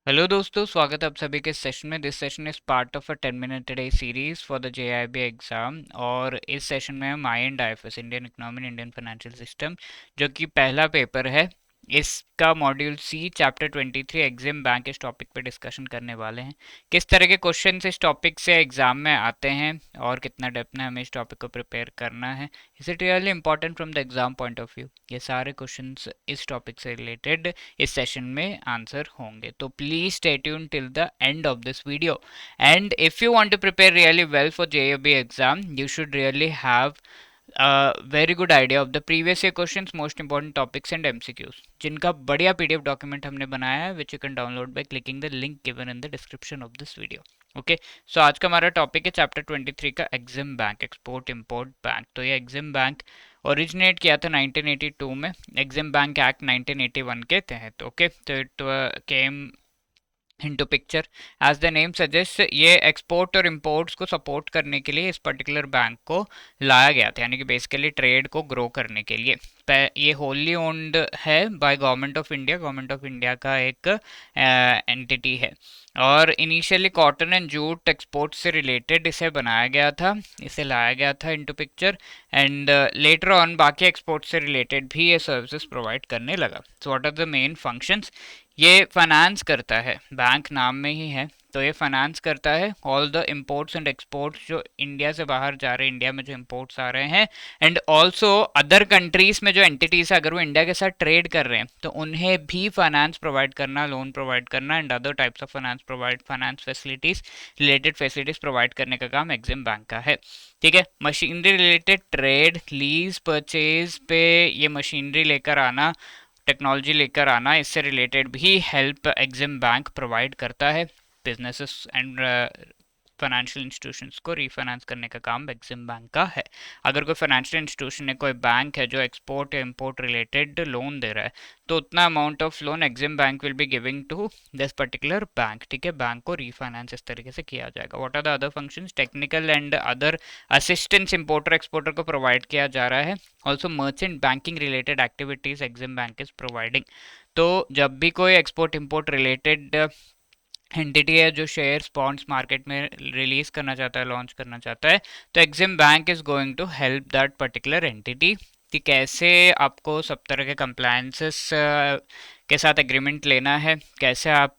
Hello दोस्तों, स्वागत है आप सभी के सेशन में। This session is part of a 10 minute day series for the JIB exam. और इस सेशन में हम IND-IFS Indian economy and Indian financial system, जो कि पहला पेपर है, इसका मॉड्यूल सी चैप्टर 23 एग्जाम बैंक इस टॉपिक पे डिस्कशन करने वाले हैं। किस तरह के क्वेश्चन इस टॉपिक से एग्जाम में आते हैं और कितना डेप्थ में हमें इस टॉपिक को प्रिपेयर करना है, is it really important from the exam point of view, ये सारे क्वेश्चंस इस टॉपिक से रिलेटेड इस सेशन में आंसर होंगे। तो please stay tune till the end of this video. And if you want to prepare really well for JAB exam, you should really have very good idea of the previous year questions, most important topics and MCQs, जिनका बढ़िया PDF document हमने बनाया है, which you can download by clicking the link given in the description of this video. Okay, so आज का हमारा topic है chapter 23 का EXIM bank, export import bank. तो ये एग्जिम बैंक ओरिजिनेट किया था 1982 में, एग्जिम बैंक एक्ट 1981 के तहत। ओके, तो it came into picture as the name suggests, ये एक्सपोर्ट और इंपोर्ट्स को सपोर्ट करने के लिए इस पर्टिकुलर बैंक को लाया गया था, यानी कि बेसिकली ट्रेड को ग्रो करने के लिए। ये होली ओन्ड है by government of India, government of India का एक एंटिटी है। और initially cotton and jute export से रिलेटेड इसे बनाया गया था, इसे लाया गया था into picture. And later on बाकी एक्सपोर्ट से रिलेटेड भी ये सर्विसेज प्रोवाइड करने लगा। So what are the main functions? ये फाइनेंस करता है, बैंक नाम में ही है, तो ये फाइनेंस करता है all the imports and exports जो इंडिया से बाहर जा रहे हैं, इंडिया में जो इंपोर्ट्स आ रहे हैं, एंड ऑल्सो अदर कंट्रीज में जो एंटिटीज है, अगर वो इंडिया के साथ ट्रेड कर रहे हैं तो उन्हें भी फाइनेंस प्रोवाइड करना, लोन प्रोवाइड करना and other types of finance facilities, related facilities provide करने का काम एग्जिम बैंक का है। ठीक है, machinery related trade, lease purchase पे ये मशीनरी लेकर आना, टेक्नोलॉजी लेकर आना, इससे रिलेटेड भी हेल्प एग्जिम बैंक प्रोवाइड करता है। बिजनेसेस एंड फाइनेंशियल इंस्टीट्यूशंस को रीफाइनेंस करने का काम एग्जिम बैंक का है। अगर कोई फाइनेंशियल इंस्टीट्यूशन है, कोई बैंक है जो एक्सपोर्ट या इंपोर्ट रिलेटेड लोन दे रहा है, तो उतना amount of loan EXIM bank will be giving to this particular bank. ठीक है, बैंक को रीफाइनेंस इस तरीके से किया जाएगा। What are the other functions? Technical and other assistance importer exporter को प्रोवाइड किया जा रहा है। Also merchant banking related activities EXIM bank is providing. तो जब भी कोई एक्सपोर्ट इंपोर्ट रिलेटेड एंटिटी है जो शेयर्स बॉन्ड्स मार्केट में रिलीज करना चाहता है, लॉन्च करना चाहता है, तो EXIM bank is going to help that particular entity कि कैसे आपको सब तरह के कंप्लायंसेस के साथ एग्रीमेंट लेना है, कैसे आप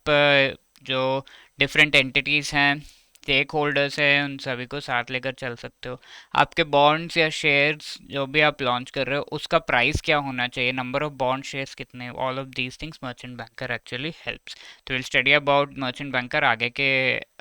जो डिफरेंट एंटिटीज़ हैं, स्टेक होल्डर्स हैं, उन सभी को साथ लेकर चल सकते हो। आपके बॉन्ड्स या शेयर्स जो भी आप लॉन्च कर रहे हो, उसका प्राइस क्या होना चाहिए, नंबर ऑफ बॉन्ड शेयर्स कितने, all of these things merchant banker actually helps. तो will study about merchant banker आगे के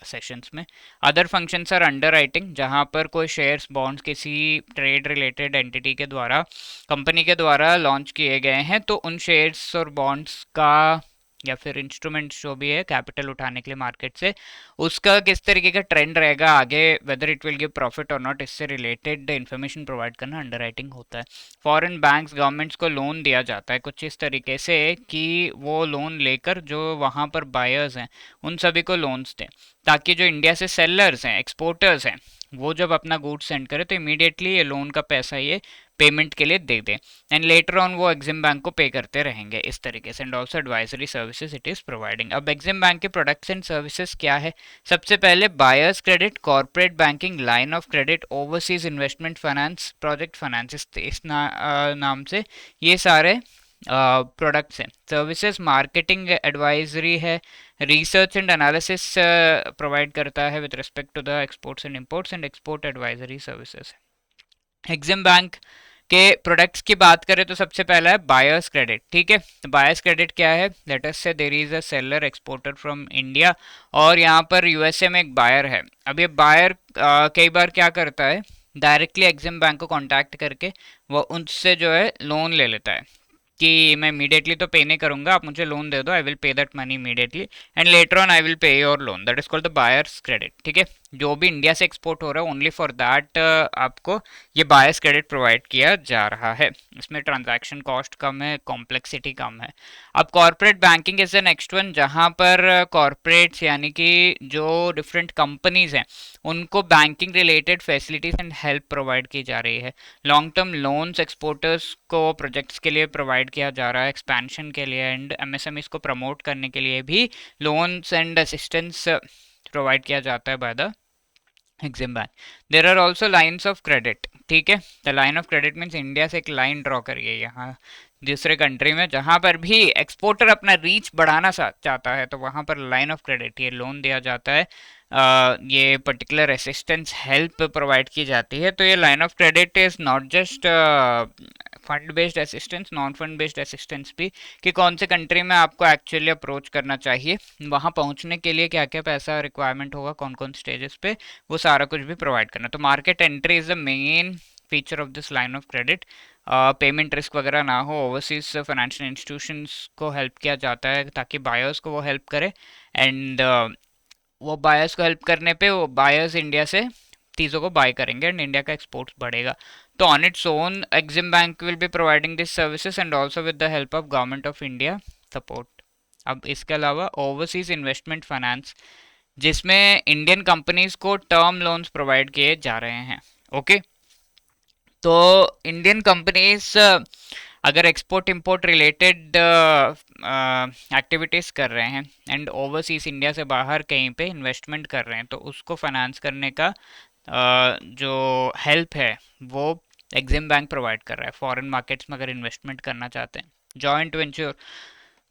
सेशंस में। Other functions are underwriting, जहाँ पर कोई शेयर्स बॉन्ड्स किसी ट्रेड रिलेटेड एंटिटी के द्वारा, कंपनी के द्वारा लॉन्च किए गए हैं, तो उन शेयर्स और बॉन्ड्स का या फिर इंस्ट्रूमेंट्स जो भी है कैपिटल उठाने के लिए मार्केट से, उसका किस तरीके का ट्रेंड रहेगा आगे, whether it will give profit और नॉट, इससे रिलेटेड इन्फॉर्मेशन प्रोवाइड करना अंडरराइटिंग होता है। फॉरेन बैंक्स, गवर्नमेंट्स को लोन दिया जाता है कुछ इस तरीके से कि वो लोन लेकर जो वहाँ पर बायर्स हैं उन सभी को लोन्स दें, ताकि जो इंडिया से सेलर्स हैं, एक्सपोर्टर्स हैं, वो जब अपना गुड्स सेंड करे तो इमीडिएटली ये लोन का पैसा ये पेमेंट के लिए दे दें, एंड लेटर ऑन वो एग्जिम बैंक को पे करते रहेंगे इस तरीके से। And also advisory services it is providing. अब एग्जिम बैंक के प्रोडक्ट्स एंड सर्विसेज क्या है? सबसे पहले buyer's credit, corporate banking, line of credit, overseas investment finance, project finance, नाम से ये सारे प्रोडक्ट्स हैं। सर्विसेज मार्केटिंग एडवाइजरी है, रिसर्च एंड एनालिसिस प्रोवाइड करता है with respect to the exports and imports, and export advisory services. EXIM bank के products की बात करें तो सबसे पहला है बायर्स क्रेडिट। ठीक है, तो बायर्स क्रेडिट क्या है? Let us say there is a seller exporter from India और यहाँ पर यूएसए में एक बायर है। अब ये बायर कई बार क्या करता है, डायरेक्टली एग्जिम बैंक को कांटेक्ट करके वो उनसे जो है लोन ले लेता है कि मैं इमीडिएटली तो पे नहीं करूंगा, आप मुझे लोन दे दो, I will pay that money immediately and later on I will pay your loan, that is called the buyers credit. ठीक है, जो भी इंडिया से एक्सपोर्ट हो रहा है ओनली फॉर दैट आपको ये बायर्स क्रेडिट प्रोवाइड किया जा रहा है। इसमें ट्रांजैक्शन कॉस्ट कम है, कॉम्प्लेक्सिटी कम है। अब corporate banking is the next one, जहां पर कॉर्पोरेट्स यानी कि जो डिफरेंट कंपनीज हैं उनको banking related facilities and help provide की जा रही है। लॉन्ग टर्म लोन्स एक्सपोर्टर्स को प्रोजेक्ट्स के लिए प्रोवाइड किया जा रहा है, एक्सपेंशन के लिए एंड एमएसएमईज को प्रमोट करने के लिए भी लोन्स एंड असिस्टेंस प्रोवाइड किया जाता है by the EXIM bank. There are also lines of credit, ठीक है। The line of credit means India से एक लाइन ड्रॉ करिए यहाँ दूसरे कंट्री में, जहां पर भी एक्सपोर्टर अपना रीच बढ़ाना चाहता है तो वहां पर लाइन ऑफ क्रेडिट ये लोन दिया जाता है, ये पर्टिकुलर असिस्टेंस हेल्प प्रोवाइड की जाती है। तो ये line of credit is not just fund based assistance, non fund based assistance भी, कि कौन से कंट्री में आपको एक्चुअली अप्रोच करना चाहिए, वहां पहुंचने के लिए क्या क्या पैसा रिक्वायरमेंट होगा, कौन कौन स्टेजेस पे, वो सारा कुछ भी प्रोवाइड करना। तो market entry is the main feature of this line of credit. Payment risk वगैरह ना हो, ओवरसीज फाइनेंशियल इंस्टीट्यूशंस को हेल्प किया जाता है ताकि बायर्स को वो हेल्प करे, एंड वो बायर्स को हेल्प करने पे वो बायर्स इंडिया से चीज़ों को बाय करेंगे एंड इंडिया का एक्सपोर्ट्स बढ़ेगा। तो on its own EXIM bank will be providing this services and also with the help of government of India support. अब इसके अलावा ओवरसीज इन्वेस्टमेंट फाइनेंस, जिसमें इंडियन कंपनीज को टर्म लोन्स प्रोवाइड किए जा रहे हैं। ओके, तो इंडियन कंपनीज अगर एक्सपोर्ट इंपोर्ट रिलेटेड एक्टिविटीज़ कर रहे हैं एंड ओवरसीज इंडिया से बाहर कहीं पे इन्वेस्टमेंट कर रहे हैं तो उसको फाइनेंस करने का जो हेल्प है वो एग्जिम बैंक प्रोवाइड कर रहा है। फॉरेन मार्केट्स में अगर इन्वेस्टमेंट करना चाहते हैं, joint venture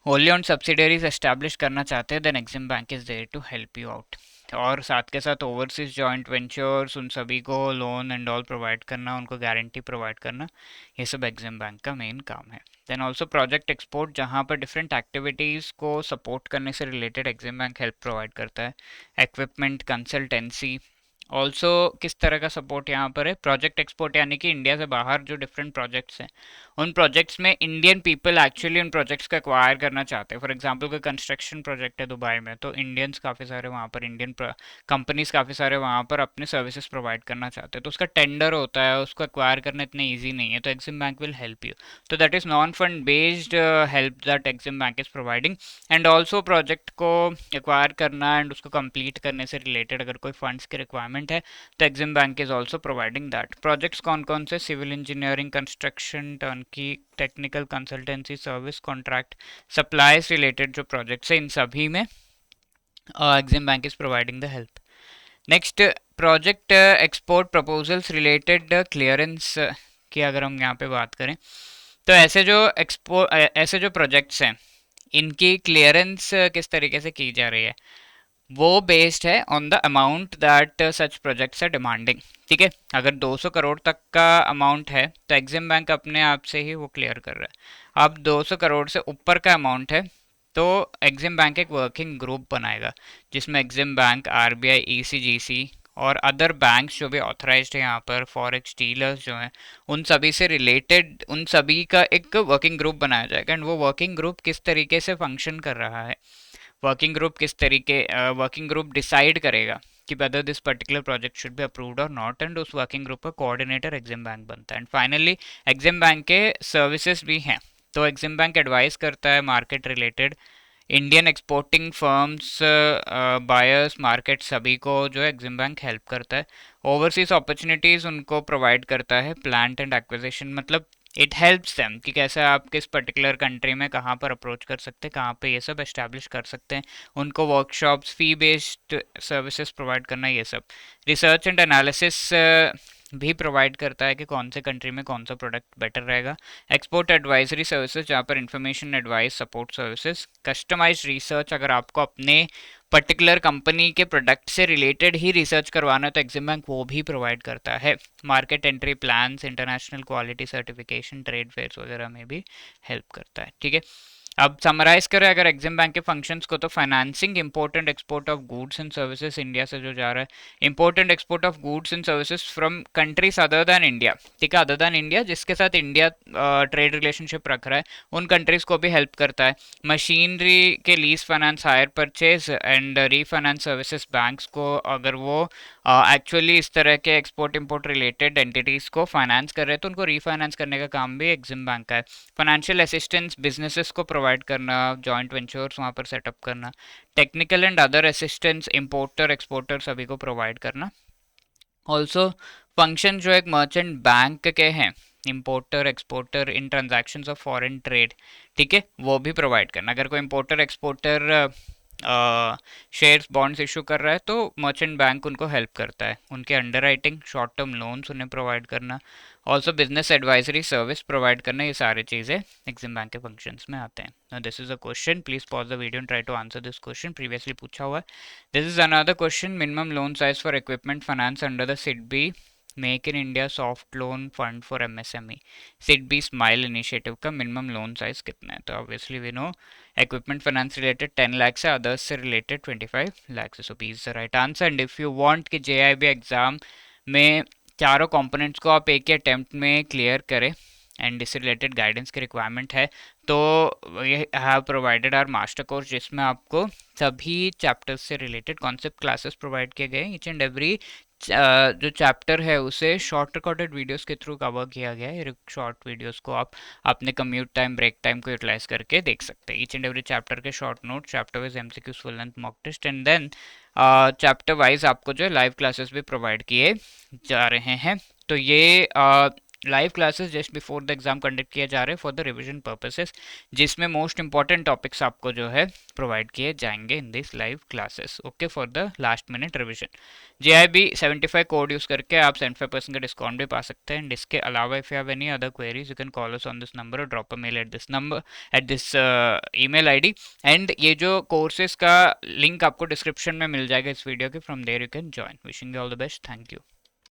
wholly owned subsidiaries establish करना चाहते हैं, then EXIM bank is there to help you out. और साथ के साथ ओवरसीज जॉइंट वेंचर्स उन सभी को लोन एंड ऑल प्रोवाइड करना, उनको गारंटी प्रोवाइड करना, ये सब एग्जिम बैंक का मेन काम है। देन ऑल्सो प्रोजेक्ट एक्सपोर्ट, जहाँ पर डिफरेंट एक्टिविटीज़ को सपोर्ट करने से related EXIM bank help provide करता है। इक्विपमेंट कंसल्टेंसी, ऑल्सो किस तरह का सपोर्ट यहाँ पर है, प्रोजेक्ट एक्सपोर्ट यानी कि इंडिया से बाहर जो डिफरेंट प्रोजेक्ट्स हैं उन प्रोजेक्ट्स में इंडियन पीपल एक्चुअली उन प्रोजेक्ट्स को एक्वायर करना चाहते हैं। फॉर एग्जांपल कोई कंस्ट्रक्शन प्रोजेक्ट है दुबई में, तो इंडियंस काफ़ी सारे वहाँ पर, इंडियन कंपनीज काफ़ी सारे वहाँ पर अपने सर्विसेज प्रोवाइड करना चाहते हैं, तो उसका टेंडर होता है, उसको एक्वायर करना इतना ईजी नहीं है, तो EXIM bank will help you. तो that is non fund based help that EXIM bank is providing. And also project को एक्वायर करना एंड उसको कंप्लीट करने से रिलेटेड अगर कोई फंड्स की रिक्वायरमेंट है तो EXIM bank is also providing that. Projects कौन कौन से, civil engineering, construction, turnkey, technical consultancy service, contract, supplies related जो प्रोजेक्ट्स है इन सभी में EXIM bank is providing the help. Next, project export proposals related clearance की अगर हम यहाँ पे बात करें तो ऐसे जो प्रोजेक्ट्स हैं इनकी क्लियरेंस किस तरीके से की जा रही है, वो बेस्ड है on the amount that such projects are demanding. ठीक है, अगर 200 करोड़ तक का अमाउंट है तो एग्जिम बैंक अपने आप से ही वो क्लियर कर रहा है। अब 200 करोड़ से ऊपर का अमाउंट है तो एग्जिम बैंक एक वर्किंग ग्रुप बनाएगा जिसमें एग्जिम बैंक, आरबीआई, ईसीजीसी और अदर बैंक्स जो भी ऑथराइज्ड है यहाँ पर, फॉरेक्स डीलर्स जो हैं, उन सभी से रिलेटेड उन सभी का एक वर्किंग ग्रुप बनाया जाएगा। एंड वो वर्किंग ग्रुप किस तरीके से फंक्शन कर रहा है, वर्किंग ग्रुप डिसाइड करेगा कि whether this particular project should be approved और नॉट, एंड उस वर्किंग ग्रुप का कोऑर्डिनेटर एग्जिम बैंक बनता है। एंड फाइनली एग्जिम बैंक के सर्विसेज भी हैं, तो एग्जिम बैंक एडवाइस करता है market related Indian exporting firms, buyers, market, सभी को जो है एग्जिम बैंक हेल्प करता है। ओवरसीज अपॉर्चुनिटीज़ उनको प्रोवाइड करता है, प्लांट एंड एक्विजिशन, मतलब इट हेल्प्स देम कि कैसे आप किस पर्टिकुलर कंट्री में कहाँ पर अप्रोच कर सकते हैं, कहाँ पे ये सब एस्टैब्लिश कर सकते हैं, उनको workshops, fee based services provide करना, ये सब रिसर्च एंड एनालिसिस भी प्रोवाइड करता है कि कौन से कंट्री में कौन सा प्रोडक्ट बेटर रहेगा। एक्सपोर्ट एडवाइजरी सर्विसेज, जहाँ पर information, advice, support services, customised research, अगर आपको अपने पर्टिकुलर कंपनी के प्रोडक्ट से रिलेटेड ही रिसर्च करवाना है तो एग्जिम बैंक वो भी प्रोवाइड करता है। Market entry plans, international quality certification, trade fairs वगैरह में भी हेल्प करता है। ठीक है, अब समराइज करें अगर एग्जिम बैंक के फंक्शंस को, तो financing import and export of goods and services, India से जो जा रहा है, import and export of goods and services from countries other than India, ठीक है, अदर दैन इंडिया जिसके साथ इंडिया ट्रेड रिलेशनशिप रख रहा है उन कंट्रीज को भी हेल्प करता है। मशीनरी के lease finance, hire purchase and refinance services banks को, अगर वो एक्चुअली इस तरह के एक्सपोर्ट इंपोर्ट रिलेटेड एंटिटीज़ को फाइनेंस कर रहे हैं तो उनको रीफाइनेंस करने का काम भी एग्जिम बैंक का है। फाइनेंशियल असिस्टेंस बिजनेसेस को प्रोवाइड करना, जॉइंट वेंचर्स वहाँ पर सेटअप करना, technical and other assistance importer exporter सभी को प्रोवाइड करना। ऑल्सो फंक्शन जो एक मर्चेंट बैंक के हैं, importer exporter in transactions of foreign trade, ठीक है, वो भी प्रोवाइड करना। अगर कोई importer exporter shares bonds issue कर रहा है तो मर्चेंट बैंक उनको हेल्प करता है, उनके under writing, short term loans उन्हें प्रोवाइड करना, also business advisory service provide करना, ये सारी चीज़ें एग्जिम बैंक के फंक्शंस में आते हैं। This is a question, please pause the video and try to answer this question, previously पूछा हुआ है। This is another question, minimum loan size for equipment finance under the SIDBI make in India soft loan fund for MSME, SIDBI smile initiative का minimum loan size कितना है? तो obviously we know equipment finance related 10 lakh से, others से related 25 lakh से। So B is the right answer. And if you want कि JAIIB exam में चारों कंपोनेंट्स को आप एक ही अटेम्प्ट में क्लियर करें एंड इससे रिलेटेड गाइडेंस की रिक्वायरमेंट है तो we have provided our master course, जिसमें आपको सभी चैप्टर्स से रिलेटेड कॉन्सेप्ट क्लासेस प्रोवाइड किए गए। ईच एंड एवरी जो चैप्टर है उसे शॉर्ट रिकॉर्डेड वीडियोस के थ्रू कवर किया गया है। शॉर्ट वीडियोस को आप अपने कम्यूट टाइम, ब्रेक टाइम को यूटिलाइज करके देख सकते हैं। ईच एंड एवरी चैप्टर के short note, chapter wise MCQs, full length mock test and then chapter wise आपको जो है लाइव क्लासेस भी प्रोवाइड किए जा रहे हैं। तो ये live classes just before the exam conduct किए जा रहे हैं फॉर द रिवीजन पर्पसेस, जिसमें मोस्ट इंपॉर्टेंट टॉपिक्स आपको जो है प्रोवाइड किए जाएंगे in this live classes, okay, for the last minute revision. JIB 75 code use करके आप 75% का डिस्काउंट भी पा सकते हैं। एंड इसके अलावा if you have any other queries you can call us on this number और drop a mail at this number, at this email ID. And ये जो कोर्सेज का लिंक आपको डिस्क्रिप्शन में मिल जाएगा इस वीडियो के, from there you can join. Wishing you all the best, thank you.